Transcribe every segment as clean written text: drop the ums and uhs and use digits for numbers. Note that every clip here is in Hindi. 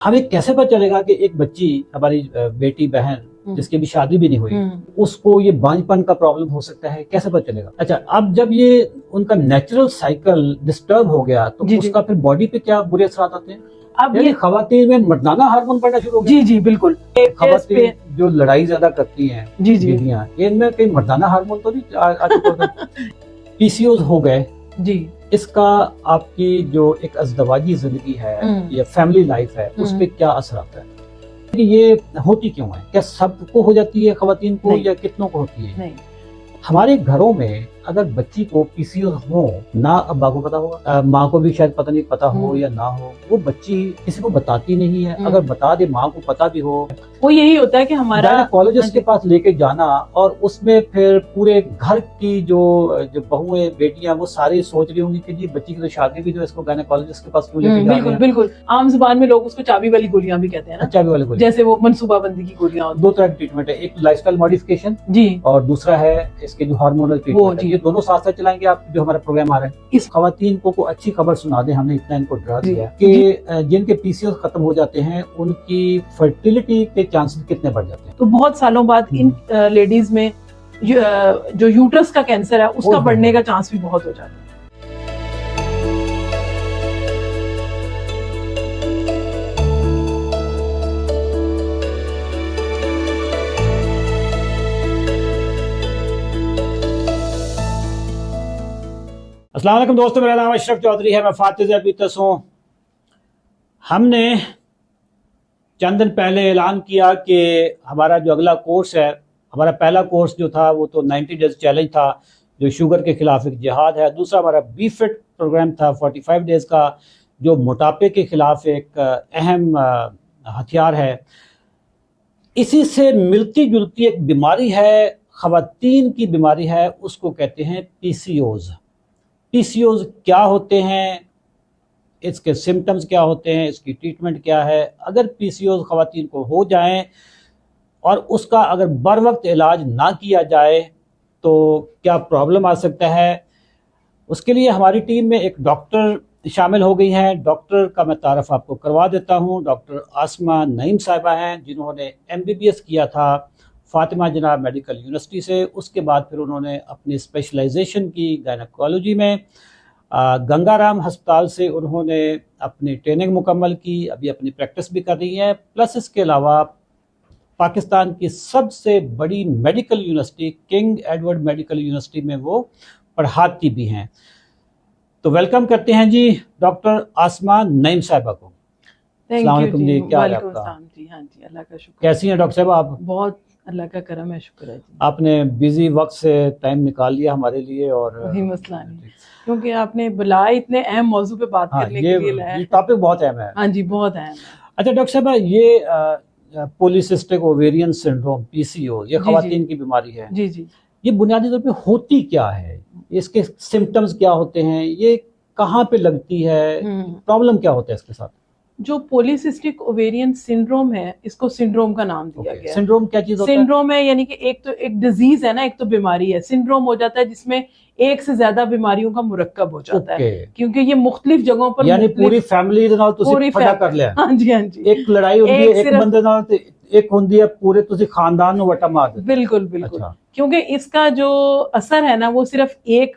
हमें कैसे पता चलेगा कि एक बच्ची, हमारी बेटी बहन जिसकी भी शादी भी नहीं हुई, उसको ये बांझपन का प्रॉब्लम हो सकता है, कैसे पता चलेगा? अच्छा, अब जब ये उनका नेचुरल साइकिल डिस्टर्ब हो गया तो उसका फिर बॉडी पे क्या बुरे असर आते हैं? अब ये खवातीन में मर्दाना हार्मोन बढ़ना शुरू हो गया। जी बिल्कुल। खवातीन जो लड़ाई ज्यादा करती हैं, बीवियां, इनमें कहीं मर्दाना हार्मोन तो नहीं आ चुका? पीसीओस हो गए जी, इसका आपकी जो एक अज़दवाजी जिंदगी है या फैमिली लाइफ है उस पर क्या असर आता है? कि ये होती क्यों है? क्या सबको हो जाती है खवातीन को या कितनों को होती है? नहीं। हमारे घरों में अगर बच्ची को पीसीओएस हो, ना अब्बा को पता होगा, माँ को भी शायद पता नहीं, पता हो या ना हो, वो बच्ची किसी को बताती नहीं है। अगर बता दे, माँ को पता भी हो, वो यही होता है कि हमारा गायनेकोलॉजिस्ट के पास लेके जाना, और उसमें फिर पूरे घर की जो बहुएं बेटियां वो सारी सोच रही होंगी कि जी बच्ची की तो शादी भी, जो इसको गायनेकोलॉजिस्ट के पास क्यों लेके जा रहे हैं? बिल्कुल। आम जुबान में लोग उसको चाबी वाली गोलियां भी कहते हैं ना, चाबी वाली गोलियां, जैसे वो मनसूबाबंदी की गोलियां। दो तरह की ट्रीटमेंट है, एक लाइफस्टाइल मॉडिफिकेशन जी, और दूसरा है इसके जो हार्मोनल ट्रीटमेंट। ये दोनों साथ साथ चलाएंगे आप जो हमारा प्रोग्राम आ रहा है। इस खवातीन को अच्छी खबर सुना दे, हमने इतना इनको डरा दिया कि जिनके पीसीओएस खत्म हो जाते हैं उनकी फर्टिलिटी के चांसेस कितने बढ़ जाते हैं। तो बहुत सालों बाद इन लेडीज में जो यूट्रस का कैंसर है उसका बढ़ने का चांस भी बहुत हो जाता है। अस्सलाम वालेकुम दोस्तों, मेरा नाम अशरफ चौधरी है, मैं फातिज़ अबीतस हूँ। हमने चंद दिन पहले ऐलान किया कि हमारा जो अगला कोर्स है, हमारा पहला कोर्स जो था वो तो 90 डेज चैलेंज था जो शुगर के खिलाफ एक जिहाद है। दूसरा हमारा बी फिट प्रोग्राम था 45 डेज का जो मोटापे के खिलाफ एक अहम हथियार है। इसी से मिलती जुलती एक बीमारी है, खवातीन की बीमारी है, उसको कहते हैं पीसीओज। पीसीओज क्या होते हैं, इसके सिम्टम्स क्या होते हैं, इसकी ट्रीटमेंट क्या है? अगर पीसीओज खवातीन को हो जाएं और उसका अगर बर वक्त इलाज ना किया जाए तो क्या प्रॉब्लम आ सकता है? उसके लिए हमारी टीम में एक डॉक्टर शामिल हो गई हैं। डॉक्टर का मैं तारफ़ आपको करवा देता हूं। डॉक्टर आसमा नईम साहिबा हैं, जिन्होंने MBBS किया था फातिमा जनाब मेडिकल यूनिवर्सिटी से। उसके बाद फिर उन्होंने अपनी स्पेशलाइजेशन की गायनेकोलॉजी में गंगाराम अस्पताल से उन्होंने अपनी ट्रेनिंग मुकम्मल की, अभी अपनी प्रैक्टिस भी कर रही हैं। प्लस इसके अलावा पाकिस्तान की सबसे बड़ी medical university king Edward medical university में वो पढ़ाती भी हैं। तो वेलकम करते हैं जी डॉक्टर आसमा नईम साहिबा को। अस्सलाम वालेकुम जी, क्या हाल है आपका? जी हाँ जी, अल्लाह का शुक्र। कैसी हैं डॉक्टर साहब आप? बहुत अल्लाह का करम है, शुक्र है जी। आपने बिजी वक्त से टाइम निकाल लिया हमारे लिए, और कोई मसला नहीं, क्योंकि आपने बुलाया इतने अहम मौजू पे बात करने के लिए लाया। ये टॉपिक बहुत अहम है। हाँ जी, बहुत अहम है। अच्छा डॉक्टर साहब, ये पॉलीसिस्टिक ओवेरियन सिंड्रोम PCO, ये खवातीन की बीमारी है जी जी, ये बुनियादी तौर पे होती क्या है? इसके सिम्टम्स क्या होते हैं? ये कहाँ पे लगती है? प्रॉब्लम क्या होता है इसके साथ? जो पॉलीसिस्टिक ओवेरियन सिंड्रोम है, इसको सिंड्रोम का नाम दिया गया है। सिंड्रोम क्या चीज होता है? सिंड्रोम है यानी कि एक तो एक डिजीज है ना, एक तो बीमारी है। सिंड्रोम हो जाता है जिसमें एक से ज्यादा बीमारियों का मुरक्कब हो जाता है, क्योंकि ये मुख्तलिफ जगहों पर, यानी पूरी फैमिली दे नाल तुसी फटा कर लिया। हाँ जी हाँ जी, एक लड़ाई होती है एक बंदे नाल ते एक होती है पूरे तुसी खानदान नु वटा मार दे। बिल्कुल बिल्कुल। अच्छा। क्योंकि इसका जो असर है ना वो सिर्फ एक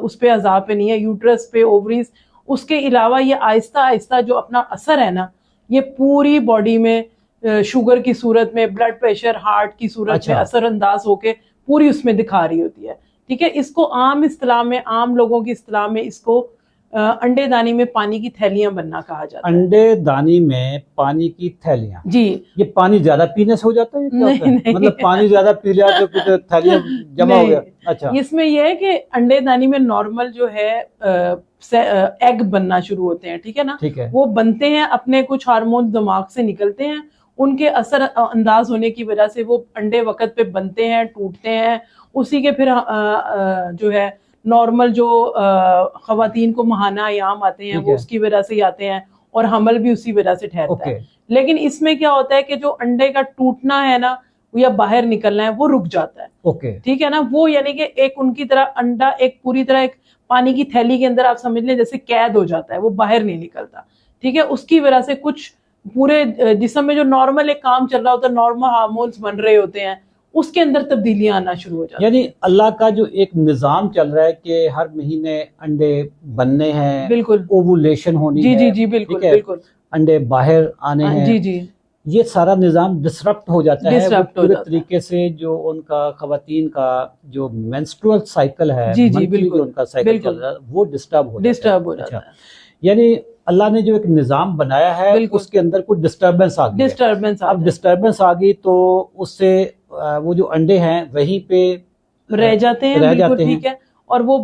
उस पे अज़ा पे नहीं है, यूट्रस पे, ओवरीज, उसके अलावा ये आहिस्ता आहिस्ता जो अपना असर है ना ये पूरी बॉडी में शुगर की सूरत में, ब्लड प्रेशर, हार्ट की सूरत में असरअंदाज होके पूरी उसमें दिखा रही होती है। ठीक है, इसको आम इस्तिलाह में, आम लोगों की इस्तिलाह में इसको अंडे दानी में पानी की थैलियां बनना कहा जाता है। अंडे दानी में पानी की थैलियां जी, ये पानी ज्यादा पीने से हो जाता है? नहीं, मतलब पानी ज्यादा पी लिया तो कुछ थैलियां जमा हो गया? अच्छा, इसमें यह है कि अंडे दानी में नॉर्मल जो है एग बनना शुरू होते हैं, ठीक है ना? ठीक है। वो बनते हैं, अपने कुछ हार्मोन दिमाग से निकलते हैं, उनके असर अंदाज होने की वजह से वो अंडे वक्त पे बनते हैं, टूटते हैं। उसी के फिर जो है नॉर्मल जो खवातीन को महाना आयाम आते हैं वो उसकी वजह से ही आते हैं, और हमल भी उसी वजह से ठहरता है। लेकिन इसमें क्या होता है कि जो अंडे का टूटना है ना या बाहर निकलना है वो रुक जाता है। ठीक है ना? वो यानी कि एक उनकी तरह अंडा एक पूरी तरह एक पानी की थैली के अंदर आप समझ लें जैसे कैद हो जाता है, वो बाहर नहीं निकलता। ठीक है, उसकी वजह से कुछ पूरे जिस्म में जो नॉर्मल एक काम चल रहा होता है, नॉर्मल हार्मोन्स बन रहे होते हैं, उसके अंदर तब्दीलियां आना शुरू हो जाती हैं। यानी अल्लाह का जो एक निजाम चल रहा है कि हर महीने अंडे बनने हैं, बिल्कुल, ओवुलेशन होनी जी है, जी जी, बिल्कुल ठीक है, बिल्कुल, अंडे बाहर आने हैं, जी जी, ये सारा निजाम डिसरप्ट हो जाता है। वो डिसरप्ट हो पूरे जाता है। तरीके से जो उनका खवातीन का जो मेंस्ट्रुअल साइकिल है, जी जी, मंथली बिल्कुल, जो उनका साइकिल चल बिल्कुल, रहा है, वो डिस्टर्ब हो जाता है। डिस्टर्ब हो जाता अच्छा, है, यानी अल्लाह ने जो एक निजाम बनाया है बिल्कुल, उसके अंदर कुछ डिस्टर्बेंस आ गई है। डिस्टर्बेंस आ अब जाती डिस्टर्बेंस आ गई तो उससे वो जो अंडे हैं वहीं पे है, रह जाते हैं, रह बिल्कुल जाते हैं। ठीक है, और वो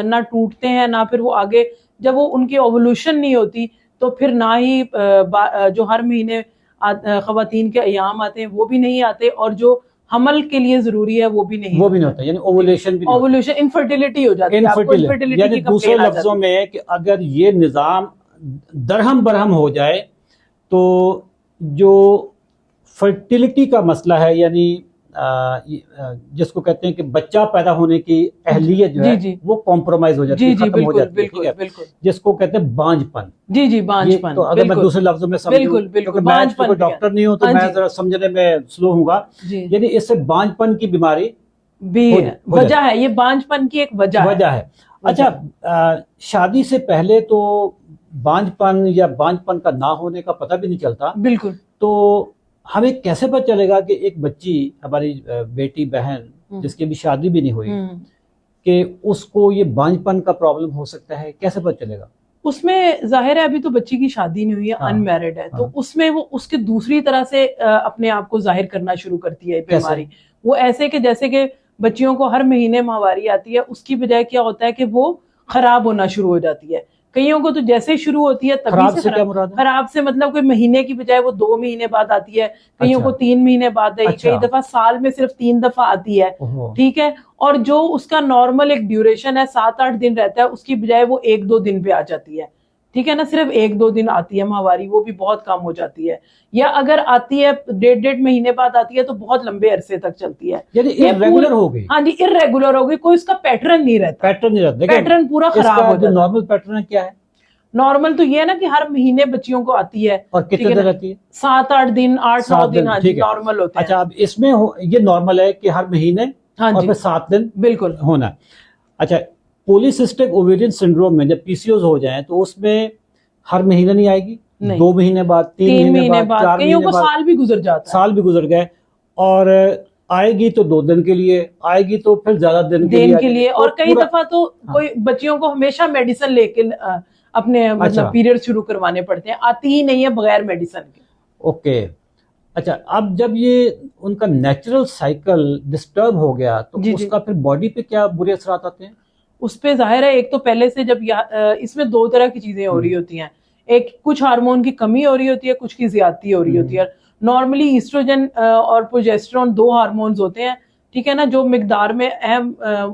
ना टूटते हैं, ना फिर वो आगे जब वो उनकी ओवोल्यूशन नहीं होती तो फिर ना ही जो हर महीने खवातीन के अयाम आते हैं वो भी नहीं आते, और जो हमल के लिए जरूरी है वो भी नहीं होता, यानी ओवुलेशन भी नहीं होता। ओवुलेशन, इनफर्टिलिटी हो जाती है, आपको इनफर्टिलिटी यानी की दूसरे कंप्लेन आ लफ्जों जाती है। में कि अगर ये निजाम दरहम बरहम हो जाए तो जो फर्टिलिटी का मसला है, यानी जिसको कहते हैं कि बच्चा पैदा होने की अहलियत जो जी है जी वो कॉम्प्रोमाइज हो जाती जी है, जी, खत्म हो बिल्कुल जाती है, ठीक बिल्कुल है, बिल्कुल, जिसको कहते हैं बांझपन। जी जी, ये बांझपन, तो अगर मैं बिल्कुल दूसरे लफ्जों में समझूं, बिल्कुल बिल्कुल, क्योंकि मैं बांझपन कोई डॉक्टर नहीं हूं तो हाँ मैं जी जरा समझने में स्लो हूँगा। जी, यानी इससे बांझपन की बीमारी भी हो है, हो वजह है, ये बांझपन की एक वजह वजह है। अच्छा, शादी से पहले तो बांझपन या बांझपन का ना होने का पता भी नहीं चलता, बिल्कुल, तो हमें कैसे पता चलेगा कि एक बच्ची, हमारी बेटी बहन जिसकी अभी शादी भी नहीं हुई, कि उसको ये बांझपन का प्रॉब्लम हो सकता है, कैसे पता चलेगा? उसमें जाहिर है अभी तो बच्ची की शादी नहीं हुई है, हाँ, अनमैरिड है, तो हाँ, उसमें वो उसके दूसरी तरह से अपने आप को जाहिर करना शुरू करती है बीमारी। वो ऐसे कि जैसे कि बच्चियों को हर महीने माहवारी आती है, उसकी बजाय क्या होता है कि वो खराब होना शुरू हो जाती है। कईयों को तो जैसे ही शुरू होती है तभी खराब से क्या मुराद है? खराब से मतलब कोई महीने की बजाय वो 2 महीने बाद आती है, कईयों को 3 महीने बाद आई, अच्छा, कई दफा साल में सिर्फ 3 दफा आती है, ओहो, ठीक है, और जो उसका नॉर्मल एक ड्यूरेशन है 7-8 दिन रहता है, उसकी बजाय वो 1-2 दिन पे आ जाती है, ठीक है ना, सिर्फ 1-2 दिन आती है माहवारी, वो भी बहुत कम हो जाती है, या अगर आती है 1.5 महीने बाद आती है तो बहुत लंबे अरसे तक चलती है, यानी इर्रेगुलर हो गई। हाँ जी, इर्रेगुलर हो गई, कोई उसका पैटर्न नहीं रहता, पैटर्न नहीं रहता, पैटर्न पूरा खराब हो जाता है। नॉर्मल पैटर्न क्या है? नॉर्मल तो ये है ना कि हर महीने बच्चियों को आती है, और कितने दिन रहती है? 7-8 दिन, 8-9 दिन, हाँ जी, ठीक है, नॉर्मल होते हैं। अच्छा, अब इसमें ये नॉर्मल है कि हर महीने हाँ और जी, फिर 7 दिन बिल्कुल होना है। अच्छा, पॉलीसिस्टिक ओवेरियन सिंड्रोम में जब पीसीओज हो जाए तो उसमें हर महीने नहीं आएगी, नहीं, 2 महीने बाद, 3 महीने बाद, 4 कईयों महीने को बाद, साल भी गुजर जाता है, साल भी गुजर गए, और आएगी तो 2 दिन के लिए, आएगी तो फिर ज्यादा दिन के लिए, और कई दफा तो हाँ, कोई बच्चियों को हमेशा मेडिसिन लेके अपने मतलब अच्छा, पीरियड शुरू करवाने पड़ते हैं, आती ही नहीं है बगैर मेडिसिन के। ओके। अच्छा, अब जब ये उनका नेचुरल साइकिल डिस्टर्ब हो गया तो जी, उसका फिर बॉडी पे क्या बुरे असरात आते हैं? उस पे जाहिर है, एक तो पहले से जब इसमें 2 तरह की चीजें हो रही होती हैं, एक कुछ हार्मोन की कमी हो रही होती है, कुछ की ज्यादती हो रही होती है। नॉर्मली ईस्ट्रोजन और प्रोजेस्टेरोन 2 हार्मोन्स होते हैं, ठीक है ना, जो मिकदार में अहम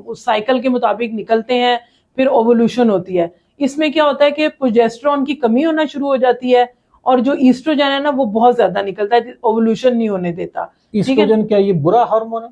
उस साइकिल के मुताबिक निकलते हैं, फिर ओवोल्यूशन होती है। इसमें क्या होता है कि प्रोजेस्टेरोन की कमी होना शुरू हो जाती है, और जो ईस्ट्रोजन है ना वो बहुत ज्यादा निकलता है, ओवोल्यूशन नहीं होने देता। ईस्ट्रोजन क्या ये बुरा हार्मोन है?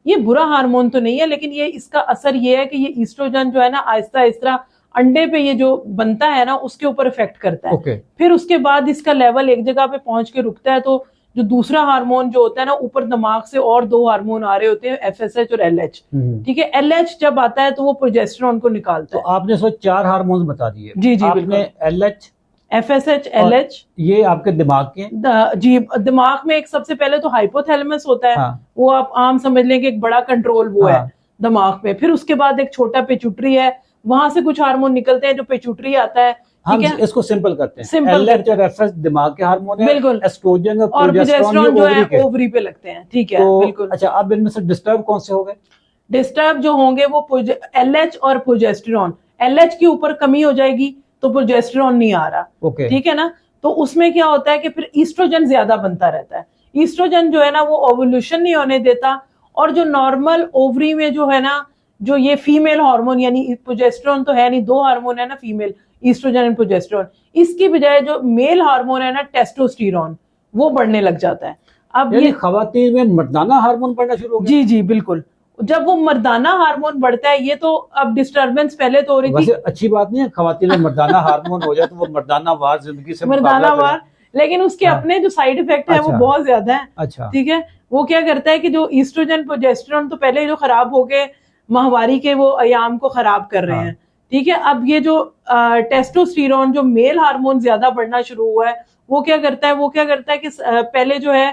ये बुरा हार्मोन तो नहीं है, लेकिन ये इसका असर ये है कि ये ईस्ट्रोजन जो है ना आहिस्ता आहिस्ता अंडे पे ये जो बनता है ना उसके ऊपर इफेक्ट करता है। फिर उसके बाद इसका लेवल एक जगह पे पहुंच के रुकता है, तो जो दूसरा हार्मोन जो होता है ना, ऊपर दिमाग से और 2 हार्मोन आ रहे होते हैं, FSH और LH, ठीक है, LH जब आता है तो वो प्रोजेस्टेरोन को निकालता है। तो आपने इसमें 4 हार्मोन्स बता दिए। जी जी, आपने LH, FSH, LH, ये आपके दिमाग के, जी, दिमाग में एक सबसे पहले तो हाइपोथैलेमस होता है, हाँ, वो आप आम समझ लें कि एक बड़ा कंट्रोल वो हाँ, है दिमाग में। फिर उसके बाद एक छोटा पिट्यूटरी है, वहां से कुछ हार्मोन निकलते हैं, जो पिट्यूटरी आता है, हम ठीक है, इसको सिंपल करते हैं, सिंपल LH और FSH दिमाग के हार्मोन है, बिल्कुल, एस्ट्रोजन और प्रोजेस्टेरोन जो है ओवरी पे लगते हैं, ठीक है, तो बिल्कुल। अच्छा, अब इनमें से डिस्टर्ब कौन से हो गए? डिस्टर्ब जो होंगे वो LH और प्रोजेस्टेरोन, LH के ऊपर कमी हो जाएगी तो प्रोजेस्टेरोन नहीं आ रहा, ओके, ठीक है ना, तो उसमें क्या होता है कि फिर ईस्ट्रोजन ज्यादा बनता रहता है। ईस्ट्रोजन जो है ना वो ओवुलेशन नहीं होने देता, और जो नॉर्मल ओवरी में जो है ना, जो ये फीमेल हार्मोन, यानी प्रोजेस्टेरोन तो है नहीं, 2 हार्मोन है ना फीमेल, ईस्ट्रोजन एंड प्रोजेस्टेरोन, इसकी बजाय जो मेल हार्मोन है ना टेस्टोस्टेरोन, वो बढ़ने लग जाता है। अब ये खवातीन में मर्दाना हार्मोन बढ़ना शुरू हो गया। जी जी, बिल्कुल, जब वो मर्दाना हार्मोन बढ़ता है, ये तो अब डिस्टरबेंस पहले तो हो रही थी, अच्छी बात नहीं है खवातीन में मर्दाना हार्मोन हो जाए तो वो मर्दाना वार जिंदगी से मर्दाना वार, लेकिन उसके हाँ। अपने जो साइड इफेक्ट है वो अच्छा। बहुत ज्यादा है। अच्छा। ठीक है, वो क्या करता है कि जो ईस्ट्रोजन प्रोजेस्टेरोन तो पहले जो खराब हो गए, माहवारी के वो अयाम को खराब कर रहे हाँ। हैं। ठीक है, अब ये जो टेस्टोस्टेरोन जो मेल हार्मोन ज्यादा बढ़ना शुरू हुआ है, वो क्या करता है कि पहले जो है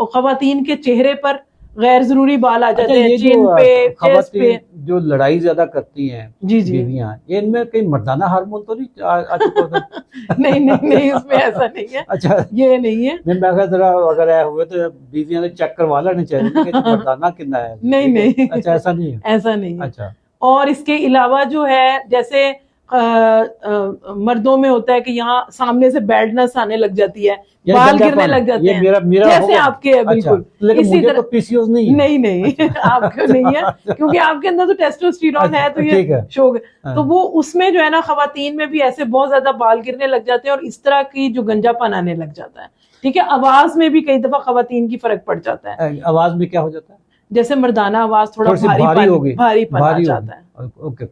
खवातीन के चेहरे पर गैर जरूरी बाल आ जाते हैं, चिन पे, चेस्ट पे। जो लड़ाई ज्यादा करती हैं जी जी बीवियां, ये इनमें कहीं मर्दाना हार्मोन तो नहीं आ चुका होता? नहीं नहीं नहीं, उसमें ऐसा नहीं है। अच्छा, ये नहीं है। मैं कहा जरा अगर ऐ हुए तो बीवियां ने चेक करवा लेने चाहिए कि मर्दाना कितना है। नहीं नहीं, अच्छा, ऐसा नहीं है। ऐसा नहीं है। अच्छा। और इसके अलावा जो है जैसे मर्दों में होता है कि यहाँ सामने से बैडनेस आने लग जाती है, बाल गिरने लग जाते हैं, मेरा जैसे आपके है बिल्कुल। अच्छा, लेकिन इसी मुझे तरह तो पीसीओएस नहीं है। नहीं नहीं आपको नहीं है, क्योंकि आपके अंदर तो टेस्टोस्टेरोन है, तो ये शो। तो वो उसमें जो है ना, खवातीन में भी ऐसे बहुत ज्यादा बाल गिरने लग जाते हैं और इस तरह की जो गंजापन आने लग जाता है। ठीक है, आवाज में भी कई दफा खवातीन की फर्क पड़ जाता है। आवाज में क्या हो जाता है? जैसे मर्दाना आवाज थोड़ा भारी हो गई, भारीपन आ जाता है। ओके,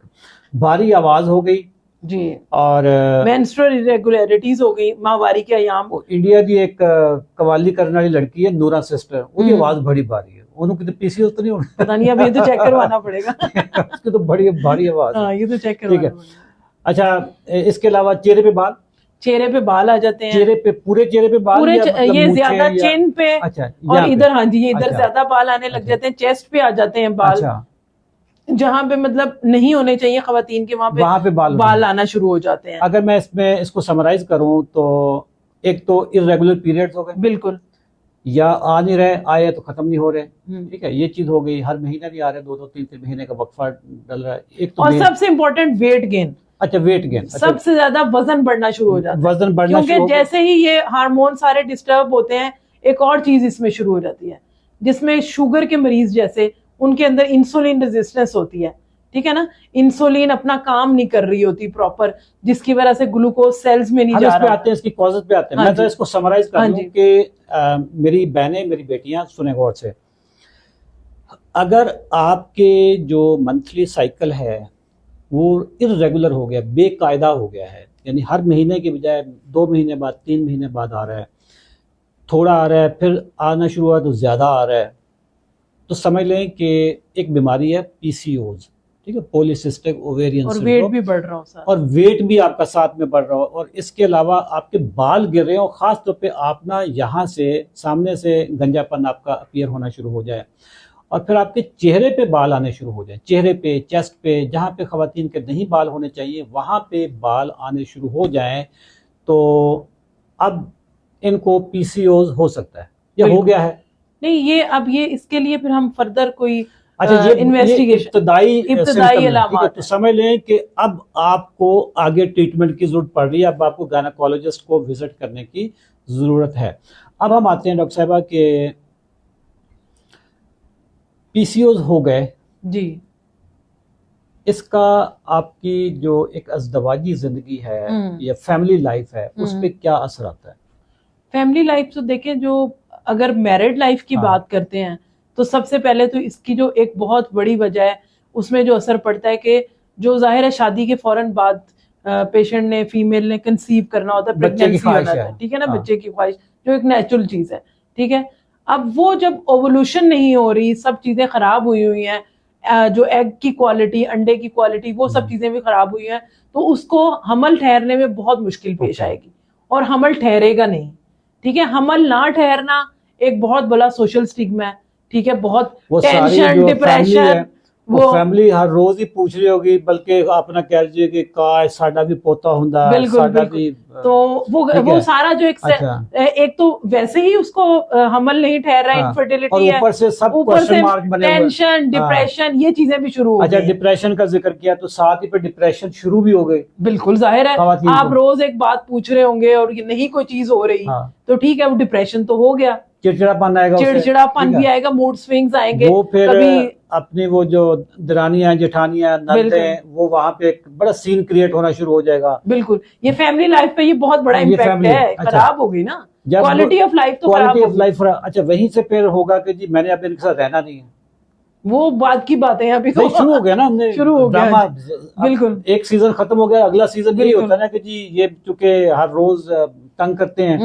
भारी आवाज हो गई जी। और मेंस्ट्रुअल इरेगुलरिटीज हो गई, माहवारी के अयाम। इंडिया की एक कवाली करने वाली लड़की है, नूरा सिस्टर, उनकी आवाज बड़ी भारी है। उनकी पीसीओएस तो नहीं होगा? पता नहीं, अब ये तो चेक करवाना पड़ेगा। उसकी तो बड़ी भारी आवाज है। हाँ, ये तो चेक करवाना पड़ेगा। अच्छा, इसके अलावा चेहरे पे बाल? चेहरे पे बाल आ जाते हैं। चेहरे पे, पूरे चेहरे पे बाल? पूरे ये ज्यादा चिन पे। अच्छा, और इधर, हाँ जी, ये इधर ज्यादा बाल आने लग जाते हैं, चेस्ट पे आ जाते हैं बाल। अच्छा, जहाँ पे मतलब नहीं होने चाहिए खवातीन के, वहां पे बाल आना शुरू हो जाते हैं। अगर मैं इसको समराइज करूं तो एक तो इरेगुलर पीरियड्स हो गए, बिल्कुल, या आ नहीं रहे, आए तो खत्म नहीं हो रहे। ठीक है, ये चीज हो गई। हर महीने नहीं आ रहे, 2-2 3-3 महीने का वक्फा डल रहा है। एक तो और सबसे इम्पोर्टेंट वेट गेन। अच्छा, वेट गेन। सबसे ज्यादा वजन बढ़ना शुरू हो जाता है, वजन बढ़ना, क्योंकि जैसे ही ये हार्मोन सारे डिस्टर्ब होते हैं, एक और चीज इसमें शुरू हो जाती है, जिसमें शुगर के मरीज जैसे उनके अंदर इंसुलिन रेजिस्टेंस होती है। ठीक है ना, इंसुलिन अपना काम नहीं कर रही होती प्रॉपर, जिसकी वजह से ग्लूकोज सेल्स में नहीं जा रहा। आते हैं, इसकी कॉजेस पे आते हैं। मैं तो इसको समराइज कर दूं कि मेरी बहनें, मेरी बेटियां सुने गौर से, अगर आपके जो मंथली साइकिल है वो इरेगुलर हो गया, बेकायदा हो गया है, यानी हर महीने की बजाय 2 महीने बाद, 3 महीने बाद आ रहा है, थोड़ा आ रहा है, फिर आना शुरू हुआ तो ज्यादा आ रहा है, तो समझ लें कि एक बीमारी है पीसीओएस। ठीक है, पॉलीसिस्टिक ओवेरियन सिंड्रोम। और वेट भी बढ़ रहा हो साथ, और वेट भी आपका साथ में बढ़ रहा हो, और इसके अलावा आपके बाल गिर रहे हो, खास तौर पे आप ना यहाँ से सामने से गंजापन आपका अपीयर होना शुरू हो जाए, और फिर आपके चेहरे पे बाल आने शुरू हो जाए, चेहरे पे, चेस्ट पे, जहाँ पे खवातीन के नहीं बाल होने चाहिए वहाँ पे बाल आने शुरू हो जाएं, तो अब इनको पीसीओएस हो सकता है, या हो गया है। नहीं, ये अब ये इसके लिए फिर हम फर्दर कोई अच्छा, ये इन्वेस्टिगेशन, इब्तदाई अलामत, तो समझ लें कि अब आपको आगे ट्रीटमेंट की जरूरत पड़ रही है, अब आपको गायनेकोलॉजिस्ट को विजिट करने की जरूरत है। अब हम आते हैं डॉक्टर साहिबा के पीसीओएस हो गए जी, इसका आपकी जो एक अज़दवाजी जिंदगी है या फैमिली लाइफ है, उस पर क्या असर आता है? फैमिली लाइफ तो देखें, जो अगर मैरिड लाइफ की बात करते हैं तो सबसे पहले तो इसकी जो एक बहुत बड़ी वजह है, उसमें जो असर पड़ता है कि जो जाहिर है शादी के फौरन बाद पेशेंट ने, फीमेल ने कंसीव करना होता है, प्रेगनेंसी होना है। ठीक है ना, बच्चे की ख्वाहिश जो एक नेचुरल चीज है। ठीक है, अब वो जब ओवोल्यूशन नहीं हो रही, सब चीजें खराब हुई हुई हैं, जो एग की क्वालिटी, अंडे की क्वालिटी, वो सब चीजें भी खराब हुई हैं, तो उसको हमल ठहरने में बहुत मुश्किल पेश आएगी, और हमल ठहरेगा नहीं। ठीक है, हमल ना ठहरना एक बहुत बड़ा सोशल स्टिग्मा है। ठीक है, बहुत टेंशन, डिप्रेशन, वो फैमिली हर रोज ही पूछ रही होगी, बल्कि अपना कह लीजिए कि काश साडा भी पोता हुंदा, साडा भी, तो वो सारा जो एक तो वैसे ही उसको हमल नहीं ठहर रहा, इनफर्टिलिटी है, ऊपर से सब क्वेश्चन मार्क बने हुए, टेंशन, डिप्रेशन, ये चीजें भी शुरू हो गई। अच्छा, डिप्रेशन का जिक्र किया तो साथ ही पे डिप्रेशन शुरू भी हो गई। बिल्कुल जाहिर है, आप रोज एक बात पूछ रहे होंगे और ये नहीं कोई चीज हो रही, तो ठीक है, वो डिप्रेशन तो हो गया, चिड़चिड़ापन आएगा, चिड़चिड़ापन भी आएगा, मूड स्विंग्स आएंगे, वो फिर कभी अपनी वो जो दरानियां, जेठानियां, नंदे, वो वहां पे एक बड़ा सीन क्रिएट होना शुरू हो जाएगा। बिल्कुल, ये फैमिली लाइफ पे ये बहुत बड़ा इम्पैक्ट है, खराब हो गई ना क्वालिटी ऑफ लाइफ, तो क्वालिटी ऑफ लाइफ। अच्छा, वहीं से फिर होगा कि जी मैंने अब इनके साथ रहना नहीं है, वो बात की बात है, अभी तो शुरू हो गया ना, हमने शुरू हो गया, बिल्कुल। एक सीजन खत्म हो गया, अगला सीजन यही होता है ना कि जी ये चूंकि हर रोज तंग करते हैं,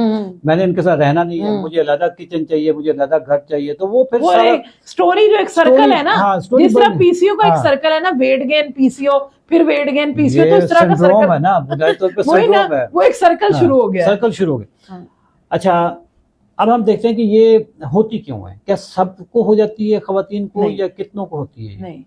मैंने इनके साथ रहना नहीं है, मुझे अलग किचन चाहिए, मुझे अलग घर चाहिए, तो वो फिर वो एक स्टोरी जो एक सर्कल है ना, जिस तरह पीसीओ का एक सर्कल है ना, वेट गेन पीसीओ, फिर वेट गेन पीसीओ, तो इस तरह का सर्कल है ना, बुनियादी तौर पे सिंड्रोम है, वो एक सर्कल शुरू हो गया, सर्कल शुरू हो गया। अच्छा, अब हम देखते हैं कि ये होती क्यों है, क्या सबको हो जाती है खवातीन को, या कितनों को होती है? नहीं,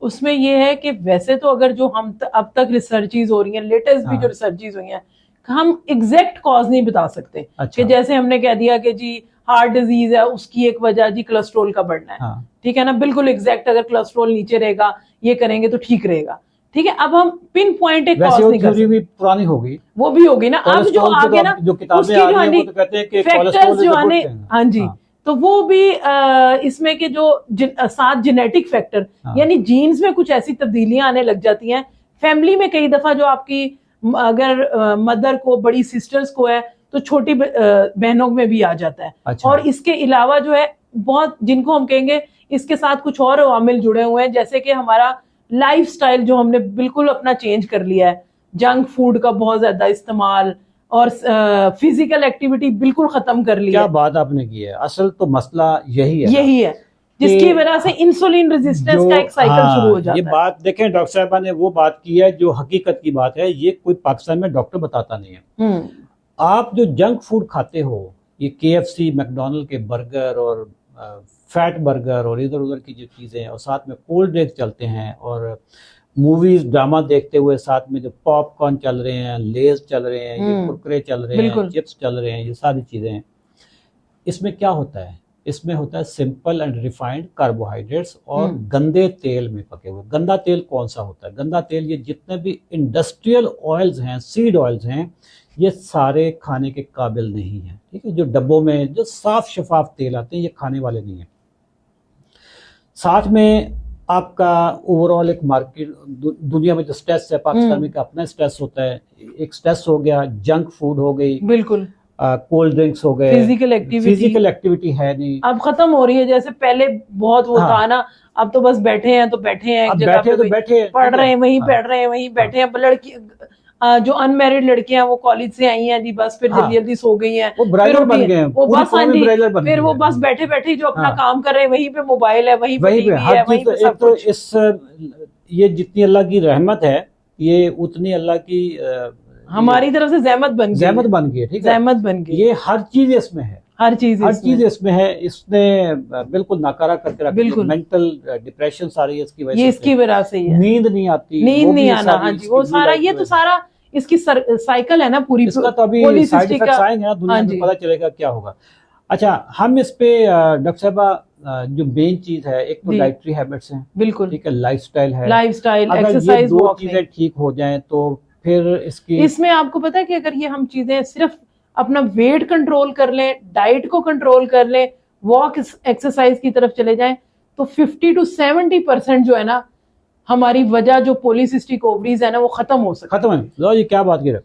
उसमें ये है कि वैसे तो अगर जो हम अब तक रिसर्चेज हो रही हैं, लेटेस्ट भी जो रिसर्चेज हुई हैं, हम एग्जैक्ट कॉज नहीं बता सकते। कि जैसे हमने कह दिया कि जी हार्ट डिजीज है, उसकी एक वजह जी कोलेस्ट्रॉल का बढ़ना है, ठीक है ना, बिल्कुल एग्जैक्ट अगर कोलेस्ट्रॉल नीचे रहेगा, ये करेंगे तो ठीक रहेगा, ठीक है। अब हम पिन पॉइंट एक कॉज नहीं कर सकते, भी पुरानी होगी, वो भी होगी ना। अब जो आगे ना जो किताबें आ रही हैं वो तो कहते हैं कि फैक्टर्स जो आने, हाँ जी, तो वो भी इसमें के जो 7 जेनेटिक फैक्टर, यानी जीन्स में कुछ ऐसी तब्दीलियां आने लग जाती हैं। फैमिली में कई दफा जो आपकी अगर मदर को, बड़ी सिस्टर्स को है, तो छोटी बहनों में भी आ जाता है। अच्छा। और इसके अलावा जो है बहुत, जिनको हम कहेंगे इसके साथ कुछ और अवामिल जुड़े हुए हैं, जैसे कि हमारा लाइफस्टाइल जो हमने बिल्कुल अपना चेंज कर लिया है, जंक फूड का बहुत ज्यादा इस्तेमाल, और फिजिकल एक्टिविटी बिल्कुल खत्म कर ली। क्या बात आपने की है, असल तो मसला यही है जिसकी वजह से इंसुलिन रेजिस्टेंस का एक साइकिल शुरू हो जाता है। ये बात देखें, डॉक्टर साहबा ने वो बात की है जो हकीकत की बात है, ये कोई पाकिस्तान में डॉक्टर बताता नहीं है। आप जो जंक फूड खाते हो, ये KFC, मैकडोनल्ड के बर्गर और फैट बर्गर और इधर उधर की जो चीजें, और साथ में कोल्ड ड्रिंक्स चलते हैं, और मूवीज ड्रामा देखते हुए साथ में जो पॉपकॉर्न चल रहे हैं, लेज चल रहे हैं, ये कुरकुरे चल रहे हैं, चिप्स चल रहे हैं, ये सारी चीजें हैं। इसमें क्या होता है? इसमें होता है सिंपल एंड रिफाइंड कार्बोहाइड्रेट्स और गंदे तेल में पके हुए। गंदा तेल कौन सा होता है? गंदा तेल ये जितने भी इंडस्ट्रियल ऑयल्स हैं, सीड ऑयल्स हैं, ये सारे खाने के काबिल नहीं है, ठीक है। जो डब्बों में जो साफ शफाफ तेल आते हैं, ये खाने वाले नहीं है। साथ में आपका ओवरऑल एक मार्केट, दुनिया में जो स्ट्रेस है, पाकिस्तान में का अपना स्ट्रेस होता है, एक स्ट्रेस हो गया, जंक फूड हो गई, बिल्कुल, कोल्ड ड्रिंक्स हो गए, फिजिकल एक्टिविटी है नहीं, अब खत्म हो रही है। जैसे पहले बहुत वो था ना, अब तो बस बैठे हैं तो बैठे हैं, एक जगह पे बैठे पढ़ रहे हैं, वहीं पढ़ रहे हैं, वहीं बैठे हैं। लड़की जो अनमैरिड लड़कियां, वो कॉलेज से आई हैं जी, बस फिर जल्दी जल्दी सो गई हैं, वो ब्राइलर बन गए हैं, वो बस फिर वो बस बैठे बैठे जो अपना काम कर रहे हैं, वहीं पे मोबाइल है, वहीं पे टीवी है, वहीं पे सब कुछ। इस ये जितनी अल्लाह की रहमत है, ये उतनी अल्लाह की हमारी तरफ से जहमत बन गई है, ठीक है, जहमत बन गई। ये हर चीज इसमें है, हर चीज इसमें है। इसने बिल्कुल नाकारा करके रखा, बिल्कुल मेंटल डिप्रेशन सारी है इसकी वजह से, ये इसकी वजह से ही है। नींद नहीं आती, नींद नहीं आना, हाँ जी, वो सारा, ये तो सारा इसकी साइकिल है ना पूरी। इसका तो अभी साइड इफेक्ट्स आएंगे ना, दुनिया में पता चलेगा क्या होगा। अच्छा, हम इस पे डॉक्टर साहबा जो मेन चीज है, एक तो डाइटरी हैबिट्स हैं, बिल्कुल, ठीक है, लाइफस्टाइल है, एक्सरसाइज, दो चीजें ठीक हो जाएं तो फिर इसमें आपको पता है कि अगर ये हम चीजें सिर्फ अपना वेट कंट्रोल कर लें, डाइट को कंट्रोल कर लें, वॉक एक्सरसाइज की तरफ चले जाएं, तो 50 to 70% जो है ना हमारी वजह, जो पॉलीसिस्टिक ओवरीज है ना, वो खत्म हो सकती है। खत्म है। लो जी, क्या बात कर रहे हो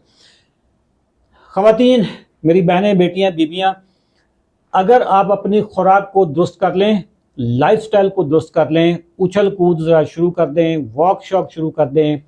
खवातीन, मेरी बहनें, बेटियां, बीबियां, अगर आप अपनी खुराक को दुरुस्त कर लें, लाइफस्टाइल को दुरुस्त कर लें, उछल कूद शुरू कर दें, वॉक शॉक शुरू कर दें,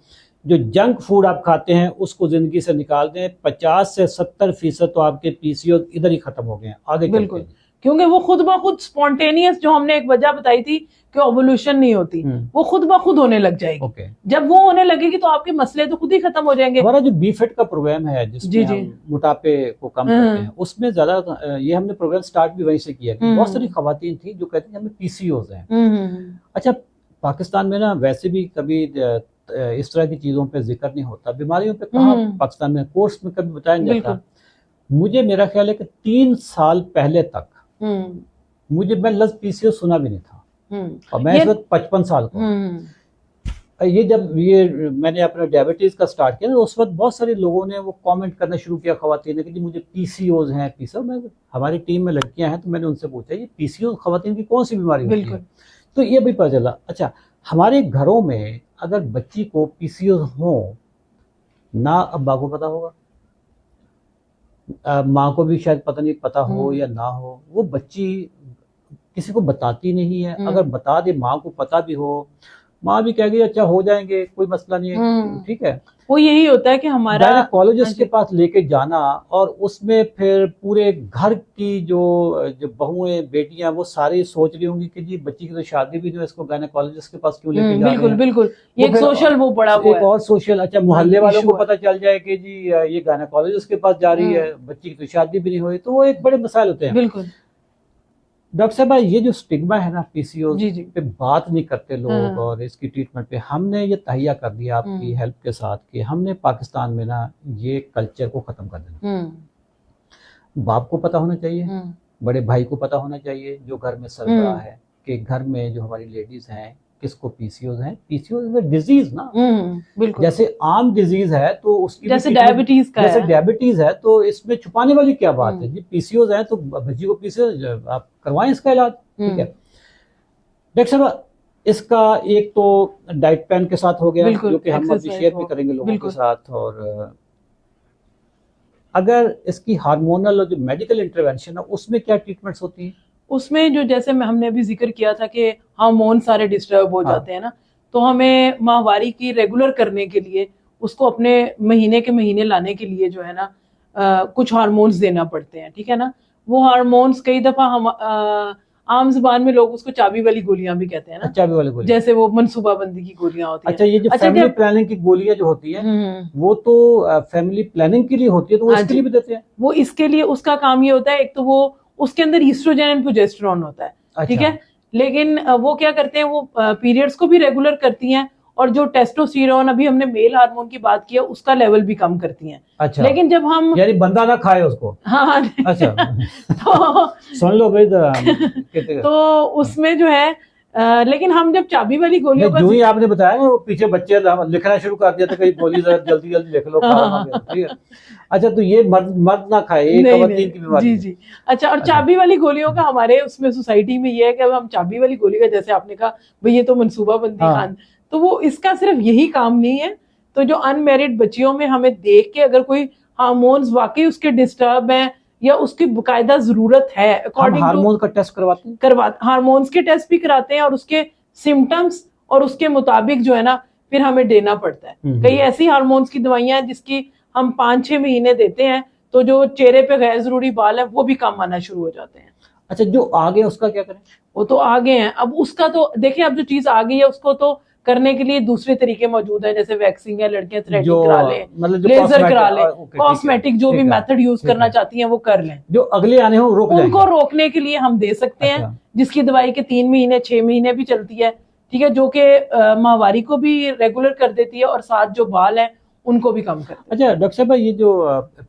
जो जंक फूड आप खाते हैं उसको जिंदगी से निकाल दें, 50 से 70% तो आपके PCO इधर ही खत्म हो गए हैं आगे। बिल्कुल, क्योंकि वो खुद ब खुद स्पॉन्टेनियस, जो हमने एक वजह बताई थी कि ओवुलेशन नहीं होती, वो खुद ब खुद होने लग जाएगी। जब वो होने लगेगी तो आपके मसले तो खुद ही खत्म हो जाएंगे। हमारा जो BFIT का प्रोग्राम है, जिसमें हम मोटापे को कम करते हैं, उसमें ज्यादा ये हमने प्रोग्राम स्टार्ट भी वहीं से किया। बहुत सारी खवातीन थी जो कहती हैं हमें PCOs हैं। अच्छा, पाकिस्तान में ना वैसे भी कभी इस तरह की चीजों पे जिक्र नहीं होता, बीमारियों पे कहाँ पाकिस्तान में कोर्स में कभी बताया नहीं जाता। मुझे, मेरा ख्याल है कि 3 साल पहले तक मैं लफ्ज़ PCO सुना भी नहीं था, और मैं इस वक्त 55 साल का। ये जब मैंने अपना डायबिटीज का स्टार्ट किया ना, उस वक्त बहुत सारे लोगों ने वो कमेंट करना शुरू किया, खवातीन ने, कि जी मुझे PCOs हैं, हमारी टीम में लड़कियां हैं, तो मैंने उनसे पूछा ये PCO खवातीन की कौन सी बीमारी होती है? तो ये भी पता चला। अच्छा, हमारे घरों में अगर बच्ची को PCOs हो, ना अब्बा को पता होगा, माँ को भी शायद पता हो या ना हो, वो बच्ची किसी को बताती नहीं है। अगर बता दे, माँ को पता भी हो, माँ भी कहेगी अच्छा हो जाएंगे, कोई मसला नहीं है, ठीक है। वो यही होता है कि हमारा गायनेकोलॉजिस्ट के पास लेके जाना, और उसमें फिर पूरे घर की जो बहुएं बेटियां वो सारी सोच रही होंगी कि जी बच्ची की तो शादी भी जो है, इसको गायनेकोलॉजिस्ट के पास क्यों लेके जा रहे हैं। बिल्कुल ये एक सोशल वो बड़ा एक और सोशल, अच्छा मोहल्ले वालों को पता चल जाए कि जी ये गायनेकोलॉजिस्ट के पास जा रही है, बच्ची की तो शादी भी नहीं हुई, तो वो एक बड़े मसाइल होते हैं। बिल्कुल डॉक्टर साहब, ये जो स्टिग्मा है ना पीसीओएस पे बात नहीं करते लोग, और इसकी ट्रीटमेंट पे हमने ये तहिया कर दिया आपकी हेल्प के साथ कि हमने पाकिस्तान में ना ये कल्चर को खत्म कर देना। बाप को पता होना चाहिए, बड़े भाई को पता होना चाहिए जो घर में सरबराह है, कि घर में जो हमारी लेडीज हैं किसको पीसीओएस है। पीसीओएस डिजीज ना, बिल्कुल जैसे आम डिजीज है तो उसकी जैसे डायबिटीज का जैसे डायबिटीज है तो इसमें छुपाने वाली क्या बात है जी। पीसीओएस है तो बच्ची को पीसीओएस आप करवाएं इसका इलाज, ठीक है। डॉक्टर साहब, इसका एक तो डाइट प्लान के साथ हो गया जो कि हम अभी शेयर भी करेंगे लोगों के साथ, और अगर इसकी हार्मोनल और जो मेडिकल इंटरवेंशन है उसमें क्या ट्रीटमेंट्स होती हैं? उसमें जो जैसे हमने अभी जिक्र किया था कि हार्मोन सारे डिस्टर्ब हो जाते हैं ना, तो हमें माहवारी की रेगुलर करने के लिए, उसको अपने महीने के महीने लाने के लिए जो है ना कुछ हार्मोन्स देना पड़ते हैं, ठीक है ना। वो हार्मोन्स कई दफा हम आम जुबान में लोग उसको चाबी वाली गोलियां भी कहते हैं ना, चाबी वाली गोलियां, जैसे वो मनसूबाबंदी की गोलियां होती हैं। अच्छा, ये जो फैमिली प्लानिंग की गोलियां जो होती है वो तो फैमिली प्लानिंग के लिए होती है, तो वो इसके लिए भी देते हैं? वो इसके लिए, उसका काम ये होता है, एक तो वो उसके अंदर ईस्ट्रोजन एंड प्रोजेस्टेरोन होता है, ठीक है। लेकिन वो क्या करते हैं, वो पीरियड्स को भी रेगुलर करती हैं, और जो टेस्टोस्टेरोन, अभी हमने मेल हार्मोन की बात की है, उसका लेवल भी कम करती हैं। अच्छा, लेकिन जब हम, यानी बंदा ना खाए उसको। हाँ अच्छा तो सुन लो भाई, तो उसमें जो है लेकिन हम जब चाबी वाली गोलियों का, जो ही आपने बताया ना, वो पीछे बच्चे लिखना शुरू कर दिया था, कई गोली जल्दी जल्दी लिख लो, ठीक है। अच्छा, तो ये मर्द ना खाए, ये खवातीन की बीमारी। जी। अच्छा, और चाबी वाली गोलियों का हमारे उसमें सोसाइटी में ये है कि अब हम चाबी वाली गोली का, जैसे आपने कहा भाई ये तो मनसूबाबंदी खान, तो वो इसका सिर्फ यही काम नहीं है। तो जो अनमैरिड बच्चियों में हमें देख के अगर कोई हार्मोन्स वाकई उसके डिस्टर्ब हैं या उसकी बाकायदा जरूरत है, अकॉर्डिंग टू हार्मोन का टेस्ट हार्मोन्स के टेस्ट भी कराते हैं, और उसके सिम्टम्स और उसके मुताबिक जो है ना फिर हमें देना पड़ता है। कई ऐसी हार्मोन्स की दवाइयां हैं जिसकी हम 5-6 महीने देते हैं, तो जो चेहरे पे गैर जरूरी बाल है वो भी कम आना शुरू हो जाते हैं। अच्छा, जो आगे उसका क्या करें? वो तो आगे हैं, अब उसका तो देखिए, अब जो चीज आ गई है उसको तो करने के लिए दूसरे तरीके मौजूद हैं, जैसे वैक्सिंग है, लड़कियां थ्रेडिंग करा लें, मतलब लेजर करा लें, कॉस्मेटिक जो भी मेथड यूज करना चाहती हैं वो कर लें। जो अगले आने हो उनको रोकने के लिए हम दे सकते हैं, जिसकी दवाई के 3 महीने 6 महीने भी चलती है, ठीक है, जो कि माहवारी को भी रेगुलर कर देती है और साथ जो बाल है उनको भी कम करती है। अच्छा डॉक्टर साहब, ये जो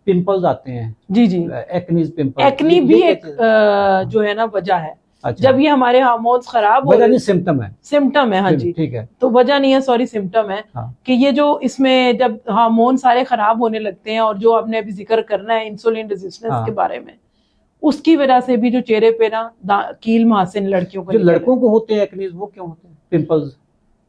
पिंपल्स आते हैं, जी, एक्नीज पिंपल, एक्नी भी एक जो है ना वजह है। अच्छा। जब ये हमारे हार्मोन्स खराब हो, वजह नहीं, सिम्टम है। हाँ जी, ठीक है, तो वजह नहीं है, सॉरी, सिम्टम है। कि ये जो इसमें जब हार्मोन सारे खराब होने लगते हैं, और जो आपने अभी जिक्र करना है इंसुलिन रेजिस्टेंस के बारे में, उसकी वजह से भी जो चेहरे पे ना कील महासिन लड़कियों को, जो लड़कों को होते हैं एक्नीज, वो क्यों होते हैं पिंपल्स?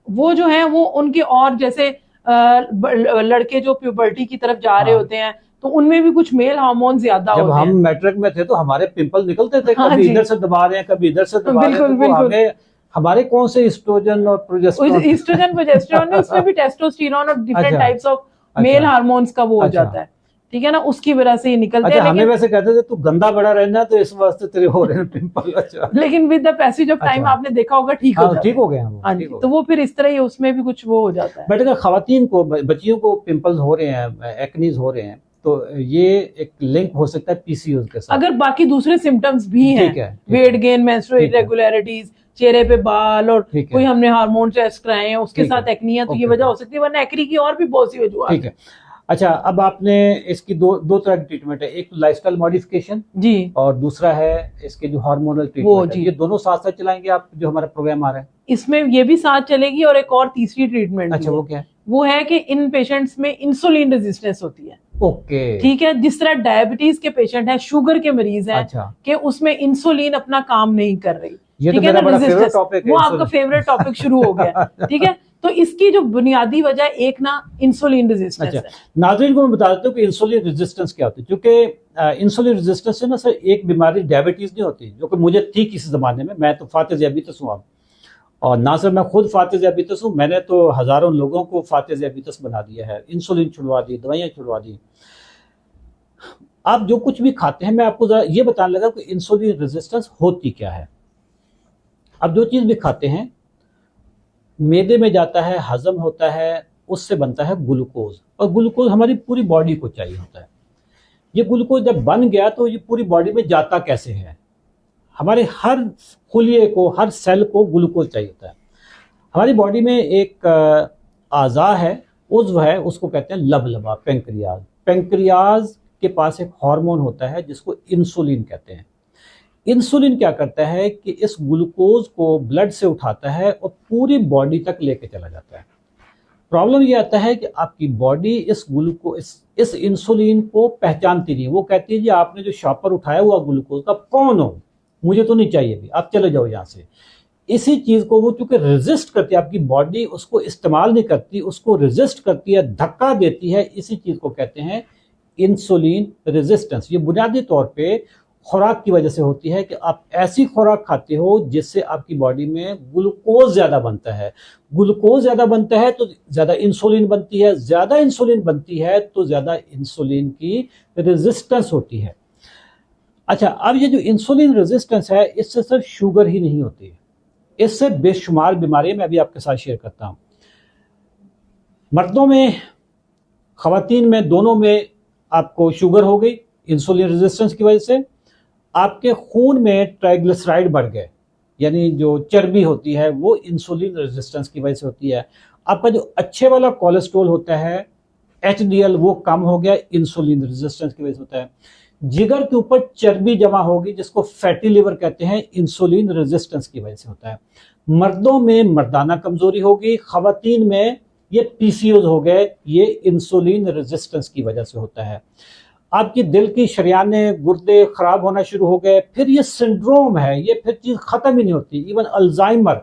वो जो है वो उनके, और जैसे लड़के जो प्यूबर्टी की तरफ जा रहे होते हैं तो उनमें भी कुछ मेल हार्मोन ज्यादा होते हैं। जब हम मैट्रिक में थे तो हमारे पिंपल निकलते थे, कभी इधर से दबा रहे हैं, कभी इधर से दबा रहे हैं, तो हमें हमारे कौन से ईस्ट्रोजन और प्रोजेस्टेरोन में उसमें भी टेस्टोस्टेरोन और different types of male hormones का वो हो जाता है, ठीक है ना, उसकी वजह से ये निकलते हैं। हमें वैसे कहते थे तू गंदा बड़ा रहना, तो इस वास्ते तेरे हो रहे हैं पिंपल। अच्छा, लेकिन with the passage of time आपने देखा होगा ठीक हो गया। हाँ जी, तो वो फिर इस तरह ही उसमें भी कुछ वो हो जाता है। बट अगर खवातीन को, बच्चियों को पिंपल्स हो रहे हैं, एक्नीज हो रहे हैं, तो ये एक लिंक हो सकता है पीसीओएस के साथ। अगर बाकी दूसरे सिम्टम्स भी हैं, वेट गेन, मेंस्ट्रुअल इरेगुलरिटीज, चेहरे पे बाल, और कोई हमने हार्मोन टेस्ट कराए हैं उसके साथ एक्नी है, तो ये वजह हो सकती है, वरना एक्नी की और भी बहुत सी वजह। ठीक है। अच्छा, अब आपने इसकी दो तरह की ट्रीटमेंट है, एक लाइफस्टाइल मॉडिफिकेशन जी, और दूसरा है इसके जो हार्मोनल ट्रीटमेंट है। ये दोनों साथ साथ चलाएंगे आप, जो हमारा प्रोग्राम आ रहा है इसमें ये भी साथ चलेगी, और एक और तीसरी ट्रीटमेंट। अच्छा, वो क्या है? वो है कि इन पेशेंट्स में इंसुलिन रेजिस्टेंस होती है। ओके, ठीक है, जिस तरह डायबिटीज के पेशेंट है, शुगर के मरीज है, अच्छा, कि उसमें इंसुलिन अपना काम नहीं कर रही। ये तो मेरा बड़ा फेवरेट टॉपिक है, वो आपका फेवरेट टॉपिक शुरू हो गया। ठीक है, तो इसकी जो बुनियादी वजह एक ना इंसुलिन रेजिस्टेंस है। नाज़रीन को मैं बता देता हूँ कि इंसुलिन रेजिस्टेंस क्या होती है, क्योंकि इंसुलिन रेजिस्टेंस से ना सर एक बीमारी डायबिटीज नहीं होती, जो कि मुझे थी किसी ज़माने में। मैं तो फातिह ज़ियाबितस हूँ अब, और ना सर मैं खुद फातिह ज़ियाबितस हूँ, मैंने तो हज़ारों लोगों को फातिह ज़ियाबितस बना दिया है, इंसुलिन छुड़वा दी, दवाइयाँ छुड़वा दी। आप जो कुछ भी खाते हैं, मैं आपको ज़रा ये बताने लगा कि इंसुलिन रेजिस्टेंस होती क्या है। आप जो चीज़ भी खाते हैं मैदे में जाता है, हजम होता है, उससे बनता है ग्लूकोज, और ग्लूकोज हमारी पूरी बॉडी को चाहिए होता है। ये ग्लूकोज जब बन गया तो ये पूरी बॉडी में जाता कैसे है? हमारे हर खुलिये को, हर सेल को ग्लूकोज चाहिए होता है। हमारी बॉडी में एक आज़ा है, उज़्व है, उसको कहते हैं लबलबा, पेंक्रियाज। पेंक्रियाज के पास एक हार्मोन होता है जिसको इंसुलिन कहते हैं। इंसुलिन क्या करता है कि इस ग्लूकोज को ब्लड से उठाता है और पूरी बॉडी तक लेके चला जाता है। प्रॉब्लम ये आता है कि आपकी बॉडी इस इंसुलिन को पहचानती नहीं। वो कहती है जी आपने जो शॉपर उठाया हुआ ग्लूकोज का, कौन हो, मुझे तो नहीं चाहिए भी, आप चले जाओ यहाँ से। इसी चीज को वो चूंकि रेजिस्ट करती है, आपकी बॉडी उसको इस्तेमाल नहीं करती, उसको रेजिस्ट करती है, धक्का देती है। इसी चीज को कहते हैं इंसुलिन रेजिस्टेंस। ये बुनियादी तौर पे खुराक की वजह से होती है कि आप ऐसी खुराक खाते हो जिससे आपकी बॉडी में ग्लूकोज ज्यादा बनता है। ग्लूकोज ज्यादा बनता है तो ज्यादा इंसुलिन बनती है, ज्यादा इंसुलिन बनती है तो ज्यादा इंसुलिन की रेजिस्टेंस होती है। अच्छा, अब ये जो इंसुलिन रेजिस्टेंस है, इससे सिर्फ शुगर ही नहीं होती है, इससे बेशुमार बीमारियां मैं अभी आपके साथ शेयर करता हूं। मर्दों में, खवातीन में, दोनों में आपको शुगर हो गई इंसुलिन रेजिस्टेंस की वजह से। आपके खून में ट्राइग्लिसराइड बढ़ गए, यानी जो चर्बी होती है वो इंसुलिन रेजिस्टेंस की वजह से होती है। आपका जो अच्छे वाला कोलेस्ट्रॉल होता है HDL, वो कम हो गया, इंसुलिन रेजिस्टेंस की वजह से होता है। जिगर के ऊपर चर्बी जमा होगी जिसको फैटी लिवर कहते हैं, इंसुलिन रेजिस्टेंस की वजह से होता है। मर्दों में मर्दाना कमजोरी होगी, खवातीन में ये PCOS हो गए, ये इंसुलिन रेजिस्टेंस की वजह से होता है। आपकी दिल की शरियानें, गुर्दे खराब होना शुरू हो गए, फिर ये सिंड्रोम है, ये फिर चीज खत्म ही नहीं होती। इवन अल्जाइमर,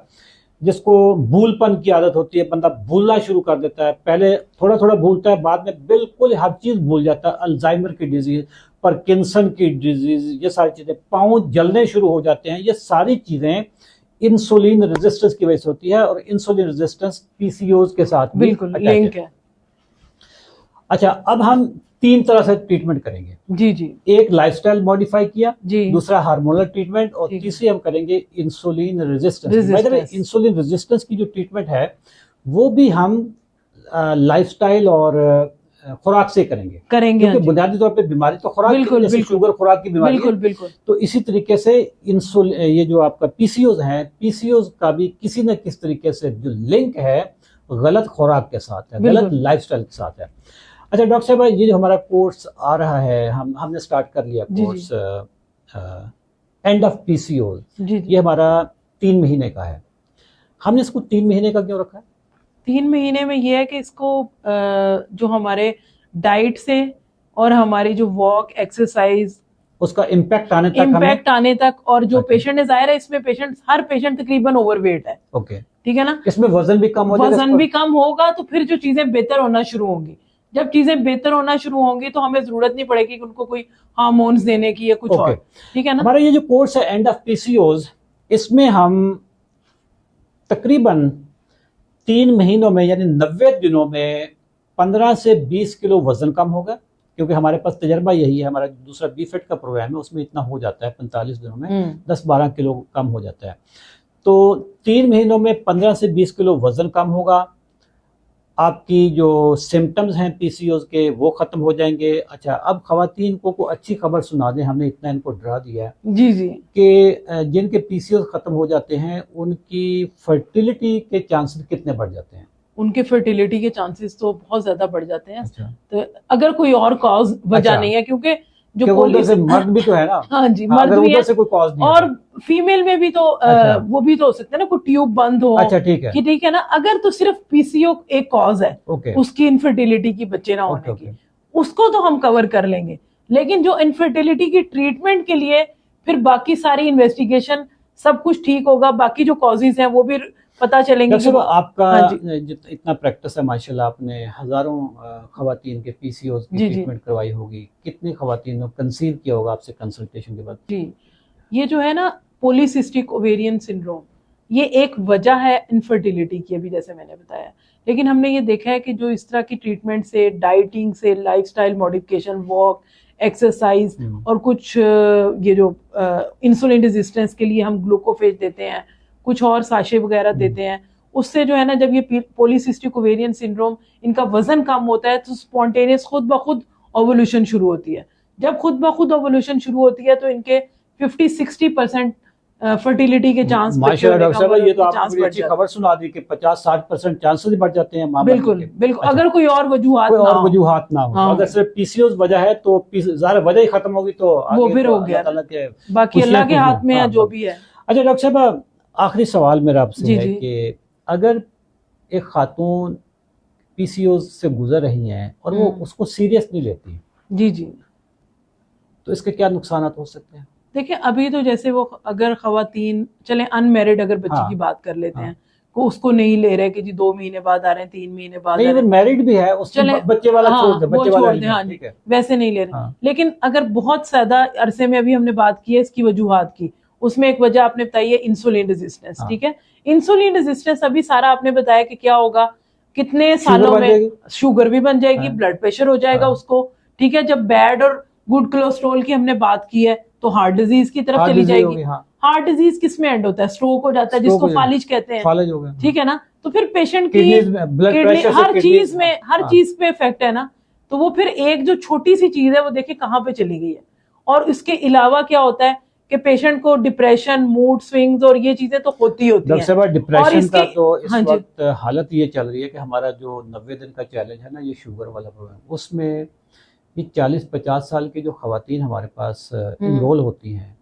जिसको भूलपन की आदत होती है, बंदा भूलना शुरू कर देता है, पहले थोड़ा थोड़ा भूलता है, बाद में बिल्कुल हर चीज भूल जाता है। अल्जाइमर की डिजीज, पार्किंसन की डिजीज, ये सारी चीजें, पाँव जलने शुरू हो जाते हैं, ये सारी चीजें इंसुलिन रेजिस्टेंस की वजह से होती है। और इंसुलिन रेजिस्टेंस PCOS के साथ बिल्कुल लिंक है। अच्छा, अब हम 3 तरह से ट्रीटमेंट करेंगे। जी जी। एक लाइफस्टाइल मॉडिफाई किया जी, दूसरा हार्मोनल ट्रीटमेंट, और तीसरी हम करेंगे इंसुलिन रेजिस्टेंस। इंसुलिन रेजिस्टेंस की जो ट्रीटमेंट है वो भी हम लाइफस्टाइल और खुराक से करेंगे क्योंकि बुनियादी तौर पे बीमारी तो खुराक, जैसे शुगर खुराक की बीमारी है। तो इसी तरीके से ये जो आपका PCOS है, PCOS का भी किसी न किसी तरीके से जो लिंक है गलत खुराक के साथ है, गलत लाइफस्टाइल के साथ है। अच्छा डॉक्टर साहब, ये जो हमारा कोर्स आ रहा है, हमने स्टार्ट कर लिया कोर्स एंड ऑफ PCOS, ये हमारा 3 महीने का है। हमने इसको 3 महीने का क्यों रखा है? 3 महीने में ये है कि इसको जो हमारे डाइट से और हमारी जो वॉक एक्सरसाइज, उसका इम्पैक्ट आने तक और जो पेशेंट है, जाहिर है इसमें हर पेशेंट तकरीबन ओवरवेट है। ओके, ठीक है ना, इसमें वजन भी कम हो जाएगा। वजन भी कम होगा तो फिर जो चीजें बेहतर होना शुरू होंगी। जब चीजें बेहतर होना शुरू होंगी तो हमें जरूरत नहीं पड़ेगी कि उनको कोई हार्मोन्स देने की या कुछ और। ठीक है ना। हमारा ये जो कोर्स है एंड ऑफ PCOS, इसमें हम तकरीबन 3 महीनों में यानी 90 दिनों में 15 से 20 किलो वजन कम होगा, क्योंकि हमारे पास तजर्बा यही है। हमारा दूसरा BFIT का प्रोग्राम है, उसमें इतना हो जाता है 45 दिनों में 10-12 किलो कम हो जाता है। तो 3 महीनों में 15 से 20 किलो वजन कम होगा। आपकी जो सिम्टम्स हैं PCOS के वो खत्म हो जाएंगे। अच्छा, अब खवातीन को अच्छी खबर सुना दें, हमने इतना इनको डरा दिया है जी जी कि जिनके PCOS खत्म हो जाते हैं उनकी फर्टिलिटी के चांसेस कितने बढ़ जाते हैं? उनके फर्टिलिटी के चांसेस तो बहुत ज्यादा बढ़ जाते हैं। अच्छा। तो अगर कोई और कॉज वजह नहीं है, क्योंकि जो मर्द भी तो है ना। हाँ जी, मर्द भी है, से कोई कॉज नहीं और फीमेल में भी तो वो भी तो हो सकता है ना, कोई ट्यूब बंद हो। अच्छा, ठीक है, ठीक है ना। अगर तो सिर्फ PCO एक कॉज है उसकी इनफर्टिलिटी की, बच्चे ना होने की, उसको तो हम कवर कर लेंगे। लेकिन जो इनफर्टिलिटी की ट्रीटमेंट के लिए फिर बाकी सारी इन्वेस्टिगेशन सब कुछ ठीक होगा, बाकी जो कॉजेज हैं वो भी पता चलेंगे। डॉक्टर साहब, आपका हाँ जी। इतना प्रैक्टिस है माशाल्लाह, आपने हजारों खवातीन के पीसीओएस की ट्रीटमेंट करवाई होगी, कितनी खवातीन ने कंसीव किया होगा आपसे कंसल्टेशन के बाद? जी, ये जो है ना पॉलीसिस्टिक ओवेरियन सिंड्रोम, ये एक वजह है इनफर्टिलिटी की, अभी जैसे मैंने बताया। लेकिन हमने ये देखा है कि जो इस तरह की ट्रीटमेंट से, डाइटिंग से, लाइफस्टाइल मॉडिफिकेशन, वॉक, एक्सरसाइज और कुछ ये जो इंसुलिन रेजिस्टेंस के लिए हम ग्लूकोफेज देते हैं, कुछ और साशे वगैरह देते हैं, उससे जो है ना जब ये पॉलीसिस्टिक ओवेरियन सिंड्रोम, इनका वजन कम होता है तो स्पॉन्टेनियस खुद ब खुद ओवुलेशन शुरू होती है। जब खुद ब खुद ओवुलेशन शुरू होती है तो इनके 50-60% फर्टिलिटी के चांस, माशाल्लाह डॉक्टर साहब, ये तो आपने बड़ी अच्छी खबर सुना दी कि 50-60% चांसेस बढ़ जाते हैं। बिल्कुल बिल्कुल। अच्छा, अगर कोई और वजूहात ना हो, हाँ। अगर सिर्फ पीसीओएस वजह है तो ज़ाहिर वजह ही खत्म होगी तो वो फिर हो गया, बाकी अल्लाह के हाथ में है जो भी है। अच्छा डॉक्टर साहब, आखिरी सवाल मेरा आपसे है कि अगर एक खातून पीसीओएस से गुजर रही हैं और वो उसको सीरियस नहीं लेती, जी जी, तो इसके क्या नुकसान हो सकते हैं? देखिए, अभी तो जैसे वो अगर खवातीन चले अनमैरिड अगर बच्ची की बात कर लेते हैं, को उसको नहीं ले रहे कि जी 2 महीने बाद आ रहे हैं, 3 महीने बाद नहीं, मैरिड भी है उसके बच्चे वाला छोड़ दे, बच्चे वाला हाँ जी, वैसे नहीं ले रहे। लेकिन अगर बहुत ज्यादा अरसे में, अभी हमने बात की है इसकी वजूहात की, उसमें एक वजह आपने बताई है इंसुलिन रेजिस्टेंस, ठीक है। इंसुलिन रेजिस्टेंस अभी सारा आपने बताया कि क्या होगा, कितने सालों में शुगर भी बन जाएगी, ब्लड प्रेशर हो जाएगा उसको, ठीक है। जब बैड और गुड कोलेस्ट्रॉल की हमने बात की है तो हार्ट डिजीज की तरफ चली जाएगी। हार्ट डिजीज किस में एंड होता है? स्ट्रोक हो जाता है, जिसको फालिज कहते हैं, ठीक है ना। तो फिर पेशेंट की किडनी, हर चीज में, हर चीज पे इफेक्ट है ना। तो वो फिर एक जो छोटी सी चीज है वो देखिए कहाँ पे चली गई है। और इसके अलावा क्या होता है कि पेशेंट को डिप्रेशन, मूड स्विंग्स और ये चीजें तो होती हैं। डिप्रेशन का तो इस वक्त हालत ये चल रही है कि हमारा जो 90 दिन का चैलेंज है ना, ये शुगर वाला प्रोग्राम, उसमें ये 40-50 साल की जो खवातीन हमारे पास इनरोल होती हैं,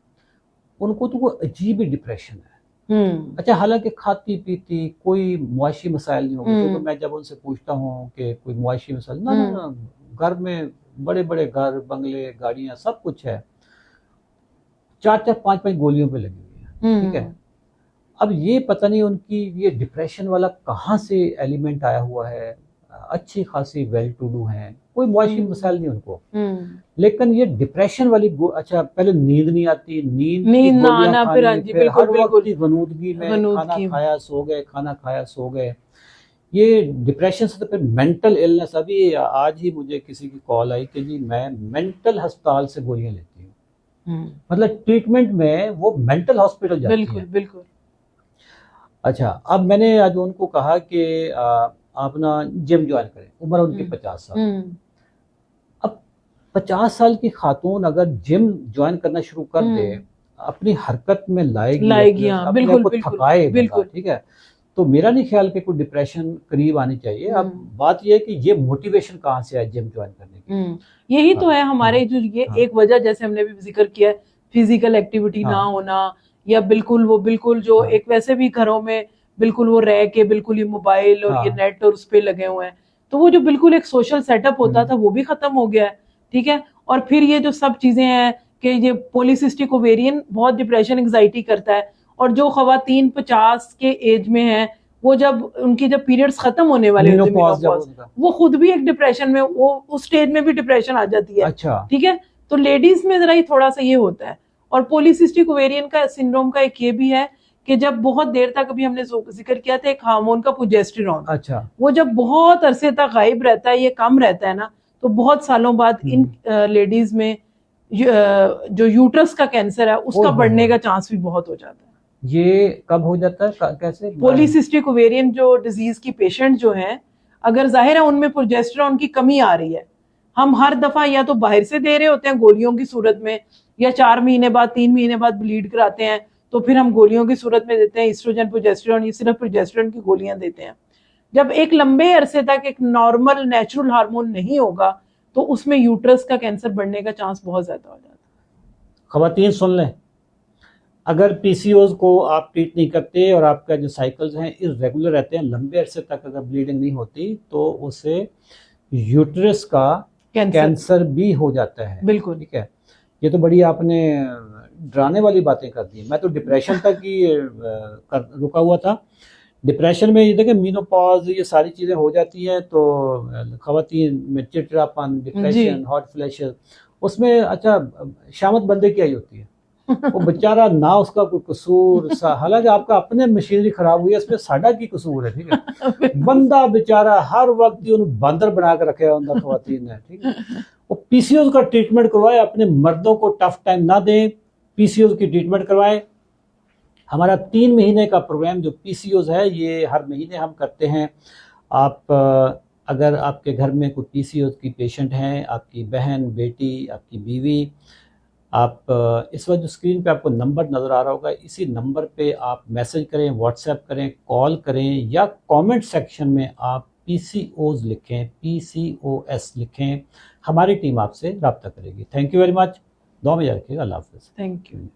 उनको तो वो अजीब ही डिप्रेशन है। अच्छा, हालांकि खाती पीती कोई मुआशी मसाइल नहीं होंगे, तो मैं जब उनसे पूछता हूँ कि कोई मुआशी मसाइल, ना घर में बड़े बड़े घर, बंगले, गाड़ियां, सब कुछ है, 4-4, 5-5 गोलियों पे लगी हुई है, ठीक है। अब ये पता नहीं उनकी ये डिप्रेशन वाला कहाँ से एलिमेंट आया हुआ है। अच्छी खासी वेल टू डू हैं, कोई मुआशी मसाइल नहीं उनको, लेकिन ये डिप्रेशन वाली अच्छा, पहले नींद नहीं आती, नींद ना आना, फिर हर वक्त वनूदगी में खाना खाया सो गए, खाना खाया सो गए, ये डिप्रेशन से। तो फिर मेंटल इलनेस, अभी आज ही मुझे किसी की कॉल आई कि जी मैं मेंटल अस्पताल से गोलियां लेती हूँ, मतलब ट्रीटमेंट में वो मेंटल हॉस्पिटल जाती है। बिल्कुल बिल्कुल। अच्छा, अब मैंने आज उनको कहा कि आप ना जिम ज्वाइन करें, उम्र उनकी 50 साल। अब 50 साल की खातून अगर जिम ज्वाइन करना शुरू कर दे, अपनी हरकत में लाएगी, अपने को थकाए, बिल्कुल, ठीक है, तो मेरा नहीं ख्याल कि कोई डिप्रेशन करीब आनी चाहिए। अब बात यह है कि ये मोटिवेशन कहाँ से है जिम ज्वाइन करने की? यही तो है हमारे जो ये एक वजह, जैसे हमने भी जिक्र किया है, फिजिकल एक्टिविटी ना होना, या बिल्कुल जो एक वैसे भी घरों में बिल्कुल वो रह के बिल्कुल ही मोबाइल और ये नेट और उस पे लगे हुए हैं, तो वो जो बिल्कुल एक सोशल सेटअप होता था वो भी खत्म हो गया है, ठीक है। और फिर ये जो सब चीजें हैं कि ये पॉलीसिस्टिक ओवेरियन बहुत डिप्रेशन, एंजाइटी करता है, और जो खवातीन 50 के एज में है, वो जब उनकी जब पीरियड्स खत्म होने वाले होते हैं, वो खुद भी एक डिप्रेशन में, वो उस स्टेज में भी डिप्रेशन आ जाती है, अच्छा, ठीक है। तो लेडीज में जरा ही थोड़ा सा ये होता है। और पॉलीसिस्टिक ओवेरियन का सिंड्रोम का एक ये भी है कि जब बहुत देर तक, अभी हमने जिक्र किया था एक हार्मोन का प्रोजेस्टेरॉन, अच्छा, वो जब बहुत अरसे तक गायब रहता है, ये कम रहता है ना, तो बहुत सालों बाद इन लेडीज में जो यूट्रस का कैंसर है उसका बढ़ने का चांस भी बहुत हो जाता है। ये कब हो जाता है, कैसे? पॉलीसिस्टिक ओवेरियन जो डिजीज की पेशेंट जो हैं, अगर जाहिर है उनमें प्रोजेस्टेरॉन की कमी आ रही है, हम हर दफा या तो बाहर से दे रहे होते हैं गोलियों की सूरत में, या 4 महीने बाद, 3 महीने बाद ब्लीड कराते हैं तो फिर हम गोलियों की सूरत में देते हैं, एस्ट्रोजन, प्रोजेस्टेरॉन, ये सिर्फ प्रोजेस्टेरॉन की गोलियां देते हैं। जब एक लंबे अरसे तक एक नॉर्मल नेचुरल हार्मोन नहीं होगा तो उसमें यूट्रस का कैंसर बढ़ने का चांस बहुत ज्यादा हो जाता है। खवातीन सुन लें, अगर पीसीओएस को आप ट्रीट नहीं करते और आपका जो साइकिल्स हैं इरेगुलर रहते हैं, लंबे अरसे तक अगर ब्लीडिंग नहीं होती, तो उसे यूट्रस का कैंसर भी हो जाता है। बिल्कुल, ठीक है। ये तो बड़ी आपने डराने वाली बातें कर दी, मैं तो डिप्रेशन तक ही रुका हुआ था, डिप्रेशन में ये देखें मीनोपॉज ये सारी चीज़ें हो जाती हैं तो ख़वातीन में चिड़चिड़ापन, डिप्रेशन, हॉट फ्लैशेस, उसमें अच्छा शामत बंदे की आई होती है। वो बेचारा ना उसका कोई कसूर, हालांकि आपका अपने मशीनरी खराब हुई है, इसमें साडा की कसूर है, ठीक है। बंदा बेचारा हर वक्त ही बंदर बना के रखे है ख़वातीन ने, ठीक है। वो पीसीओ का ट्रीटमेंट करवाए, अपने मर्दों को टफ टाइम ना दें, पीसीओ की ट्रीटमेंट करवाए। हमारा 3 महीने का प्रोग्राम जो पीसीओज है ये हर महीने हम करते हैं। आप अगर आपके घर में कोई पीसीओज की पेशेंट हैं, आपकी बहन, बेटी, आपकी बीवी, आप इस वक्त जो स्क्रीन पे आपको नंबर नज़र आ रहा होगा, इसी नंबर पे आप मैसेज करें, व्हाट्सएप करें, कॉल करें या कमेंट सेक्शन में आप PCOS लिखें, PCOS लिखें, हमारी टीम आपसे रब्ता करेगी। थैंक यू वेरी मच, दुआ में याद रखिएगा। अल्लाह हाफ़िज़। Thank you.